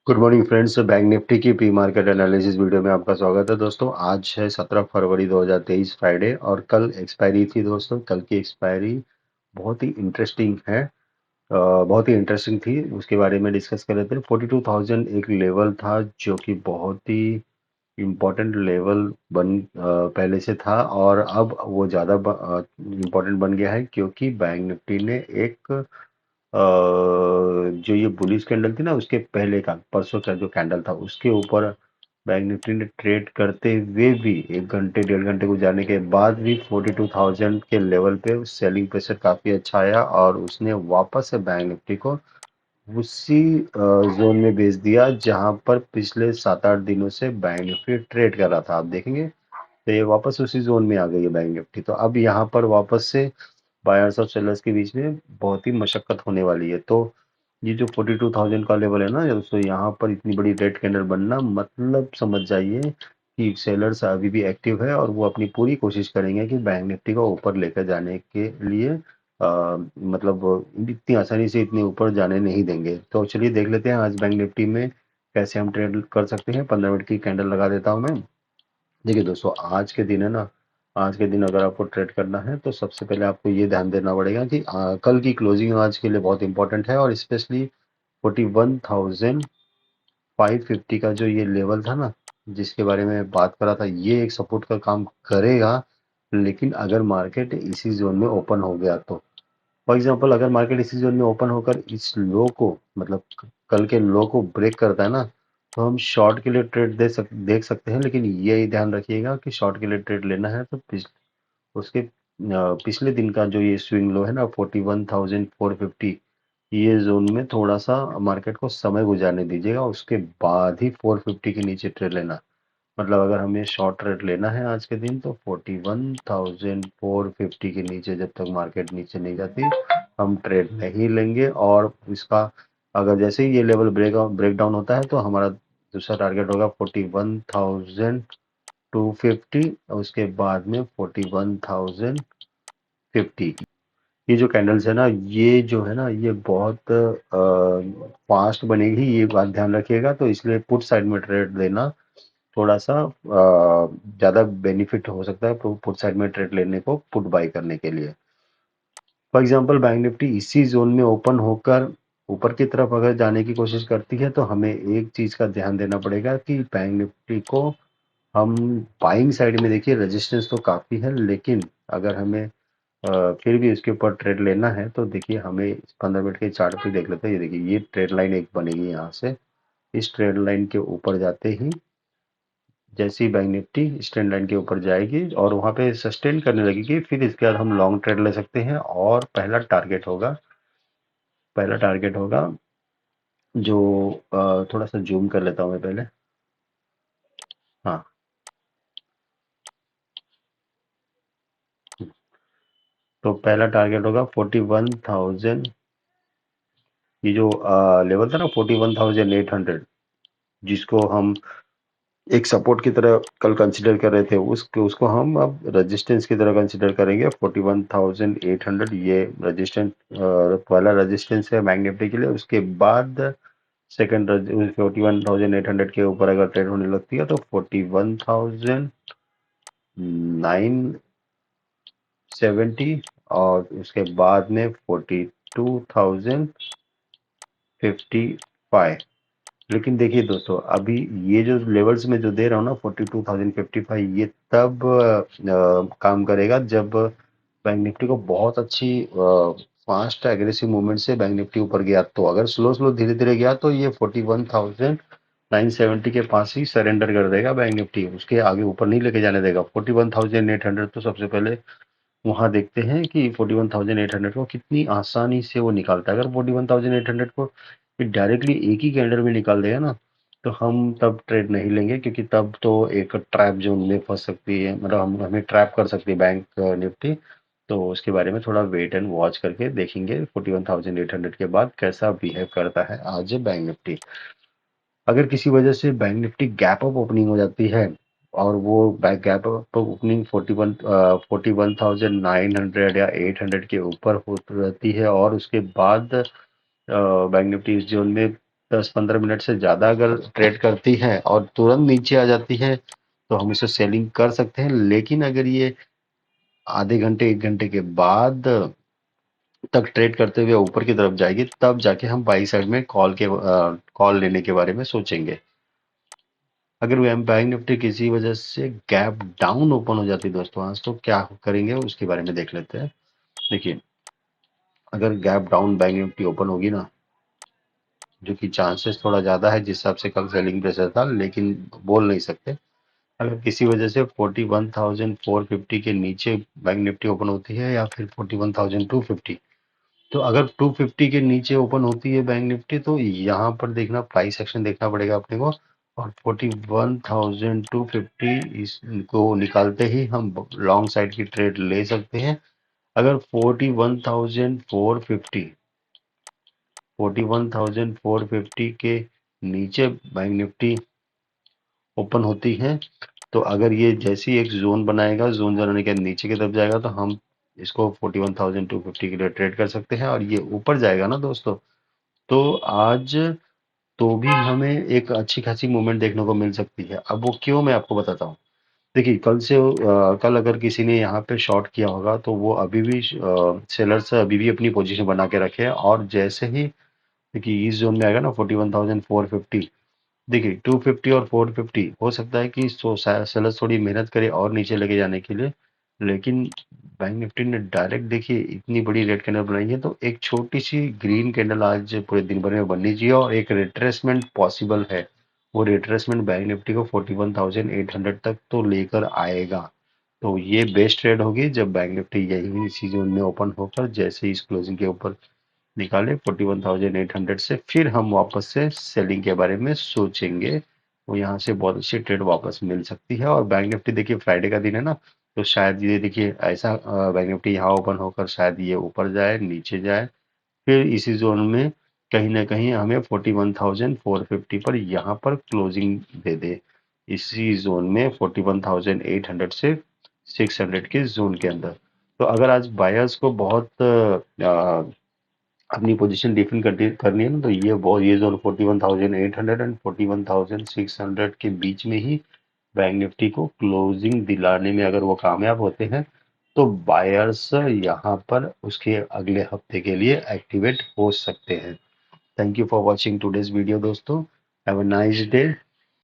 Good morning friends. Bank Nifty की pre market analysis video में आपका स्वागत है दोस्तों। आज है 17 फरवरी 2023 फ्राइडे और कल एक्सपायरी थी दोस्तों। कल की एक्सपायरी बहुत ही इंटरेस्टिंग है। बहुत ही इंटरेस्टिंग थी, उसके बारे में डिस्कस कर लेते हैं। 42,000 एक लेवल था जो कि बहुत ही इम्पोर्टेंट लेवल पहले से था और अब वो ज़्यादा इम्पोर्टेंट बन गया है क्योंकि बैंक निफ्टी ने एक जो ये बुलिश कैंडल थी ना, उसके पहले का परसों का जो कैंडल था उसके ऊपर बैंक निफ्टी ने ट्रेड करते हुए भी 1 घंटे 1.5 घंटे गुजारने के बाद भी 42,000 के लेवल पे सेलिंग प्रेशर काफी अच्छा आया और उसने वापस से बैंक निफ्टी को उसी जोन में भेज दिया जहां पर पिछले 7-8 दिनों से बैंक निफ्टी ट्रेड कर रहा था। आप देखेंगे तो ये वापस उसी जोन में आ गई है बैंक निफ्टी। तो अब यहाँ पर वापस से बायर्स और सेलर्स के बीच में बहुत ही मशक्कत होने वाली है। तो ये जो 42,000 का लेवल है ना दोस्तों, यहाँ पर इतनी बड़ी रेड कैंडल बनना मतलब समझ जाइए कि सेलर्स अभी भी एक्टिव है और वो अपनी पूरी कोशिश करेंगे कि बैंक निफ्टी को ऊपर लेकर जाने के लिए मतलब इतनी आसानी से इतने ऊपर जाने नहीं देंगे। तो चलिए देख लेते हैं आज बैंक निफ्टी में कैसे हम ट्रेड कर सकते हैं। 15 मिनट की कैंडल लगा देता हूँ मैं। देखिए दोस्तों, आज के दिन है ना, आज के दिन अगर आपको ट्रेड करना है तो सबसे पहले आपको ये ध्यान देना पड़ेगा कि कल की क्लोजिंग आज के लिए बहुत इंपॉर्टेंट है और स्पेशली 41,550 का जो ये लेवल था ना, जिसके बारे में बात करा था, ये एक सपोर्ट का काम करेगा। लेकिन अगर मार्केट इसी जोन में ओपन हो गया तो फॉर एग्जांपल अगर मार्केट इसी जोन में ओपन होकर इस लो को मतलब कल के लो को ब्रेक करता है ना, तो हम शॉर्ट के लिए ट्रेड देख सकते हैं। लेकिन ये ध्यान रखिएगा कि शॉर्ट के लिए ट्रेड लेना है तो उसके पिछले दिन का जो ये स्विंग लो है ना 41,450, ये जोन में थोड़ा सा मार्केट को समय गुजारने दीजिएगा, उसके बाद ही 450 के नीचे ट्रेड लेना। मतलब अगर हमें शॉर्ट ट्रेड लेना है आज के दिन तो 41,450 के नीचे जब तक मार्केट नीचे नहीं जाती हम ट्रेड नहीं लेंगे। और इसका अगर जैसे ही ये लेवल ब्रेक डाउन होता है तो हमारा दूसरा टारगेट होगा 41,250 और उसके बाद में 41,050। ये जो कैंडल्स है ना, ये जो है ना, ये बहुत फास्ट बनेगी, ये बात ध्यान रखिएगा। तो इसलिए पुट साइड में ट्रेड लेना थोड़ा सा ज़्यादा बेनिफिट हो सकता है पुट साइड में ट्रेड लेने को पुट बाय करने के लिए। फॉर एग्जांपल बैंक निफ्टी इसी जोन में ओपन होकर ऊपर की तरफ अगर जाने की कोशिश करती है तो हमें एक चीज़ का ध्यान देना पड़ेगा कि बैंक निफ्टी को हम बाइंग साइड में, देखिए रेजिस्टेंस तो काफ़ी है, लेकिन अगर हमें फिर भी इसके ऊपर ट्रेड लेना है तो देखिए हमें 15 मिनट के चार्ट पे देख लेते हैं। ये देखिए ये ट्रेड लाइन एक बनेगी यहाँ से, इस ट्रेड लाइन के ऊपर जाते ही जैसे ही बैंक निफ्टी इस ट्रेंड लाइन के ऊपर जाएगी और वहां पे सस्टेन करने लगेगी, फिर इसके बाद हम लॉन्ग ट्रेड ले सकते हैं। और पहला टारगेट होगा जो थोड़ा सा जूम कर लेता हूँ मैं पहले। हाँ, तो पहला टारगेट होगा 41,000। ये जो लेवल था ना 41,800, जिसको हम एक सपोर्ट की तरह कल कंसीडर कर रहे थे, उसको हम अब रेजिस्टेंस की तरह कंसीडर करेंगे। 41,800 ये रेजिस्टेंस पहला रेजिस्टेंस है बैंक निफ्टी के लिए। उसके बाद सेकंड 41,800 के ऊपर अगर ट्रेड होने लगती है तो 41,970 और उसके बाद में 42,055। लेकिन देखिए दोस्तों, अभी ये जो लेवल्स में जो दे रहा हूँ ना 42,055, ये तब काम करेगा जब बैंक निफ्टी को बहुत अच्छी फास्ट एग्रेसिव मूवमेंट से बैंक निफ्टी ऊपर गया। तो अगर स्लो स्लो धीरे धीरे गया तो ये 41,970 के पास ही सरेंडर कर देगा बैंक निफ्टी, उसके आगे ऊपर नहीं लेके जाने देगा। 41,800 तो सबसे पहले वहां देखते हैं कि 41,800 को कितनी आसानी से वो निकालता है। अगर 41,800 को डायरेक्टली एक ही कैंडल में निकाल देगा ना, तो हम तब ट्रेड नहीं लेंगे क्योंकि तब तो एक ट्रैप जोन में फंस सकती है, मतलब हम हमें ट्रैप कर सकती है बैंक निफ्टी। तो उसके बारे में थोड़ा वेट एंड वॉच करके देखेंगे 41,800 के बाद कैसा बिहेव करता है आज बैंक निफ्टी। अगर किसी वजह से bank Nifty gap up opening हो जाती है और वो गैप अप ओपनिंग 41,900 या 800 के ऊपर हो रहती है और उसके बाद बैंक निफ्टी इस जोन में 10-15 मिनट से ज़्यादा अगर ट्रेड करती है और तुरंत नीचे आ जाती है तो हम इसे सेलिंग कर सकते हैं। लेकिन अगर ये आधे घंटे 1 घंटे के बाद तक ट्रेड करते हुए ऊपर की तरफ जाएगी, तब जाके हम बाई साइड में कॉल लेने के बारे में सोचेंगे। अगर वो बैंक निफ्टी किसी वजह से गैप डाउन ओपन हो जाती है दोस्तों आज, तो क्या करेंगे उसके बारे में देख लेते हैं। देखिए, अगर gap down bank Nifty open होगी ना, जो कि चांसेस थोड़ा ज़्यादा है जिस हिसाब से कल सेलिंग प्रेशर था, लेकिन बोल नहीं सकते। अगर किसी वजह से 41,450 के नीचे बैंक निफ्टी ओपन होती है या फिर 41,250, तो अगर 250 के नीचे ओपन होती है बैंक निफ्टी, तो यहाँ पर देखना, प्राइस एक्शन देखना पड़ेगा अपने को। और 41,250 इसको निकालते ही हम लॉन्ग साइड की ट्रेड ले सकते हैं। अगर 41,450 के नीचे बैंक निफ्टी ओपन होती है, तो अगर ये जैसी एक जोन बनाएगा, जोन बनाने के नीचे की तरफ जाएगा, तो हम इसको 41,250 के लिए ट्रेड कर सकते हैं। और ये ऊपर जाएगा ना दोस्तों, तो आज तो भी हमें एक अच्छी खासी मूवमेंट देखने को मिल सकती है। अब वो क्यों, मैं आपको बताता हूँ। देखिए, कल अगर किसी ने यहाँ पे शॉर्ट किया होगा, तो वो अभी भी सेलर्स अभी भी अपनी पोजीशन बना के रखे हैं। और जैसे ही देखिए इस जोन में आएगा ना 41,450, देखिए 250 और 450, हो सकता है कि सेलर्स थोड़ी मेहनत करे और नीचे लेके जाने के लिए। लेकिन बैंक निफ्टी ने डायरेक्ट देखिए इतनी बड़ी रेड कैंडल बनाई है, तो एक छोटी सी ग्रीन कैंडल आज पूरे दिन भर में बननी चाहिए और एक रिट्रेसमेंट पॉसिबल है। वो रिट्रेसमेंट बैंक निफ्टी को 41,800 तक तो लेकर आएगा। तो ये बेस्ट ट्रेड होगी जब बैंक निफ्टी यही इसी जोन में ओपन होकर जैसे ही इस क्लोजिंग के ऊपर निकाले 41,800 से, फिर हम वापस से सेलिंग के बारे में सोचेंगे। वो यहाँ से बहुत अच्छी ट्रेड वापस मिल सकती है। और बैंक निफ्टी देखिए फ्राइडे का दिन है ना, तो शायद ये देखिए ऐसा बैंक निफ्टी यहाँ ओपन होकर शायद ये ऊपर जाए, नीचे जाए, फिर इसी जोन में कहीं ना कहीं हमें 41,450 पर यहाँ पर क्लोजिंग दे दे। इसी जोन में 41,800 से 600 के जोन के अंदर। तो अगर आज बायर्स को बहुत अपनी पोजीशन डिफेंड करनी है ना, तो ये जोन 41,800 एंड 41,600 के बीच में ही बैंक निफ्टी को क्लोजिंग दिलाने में अगर वो कामयाब होते हैं, तो बायर्स यहाँ पर उसके अगले हफ्ते के लिए एक्टिवेट हो सकते हैं। Thank you for watching today's video दोस्तों। Have a nice day.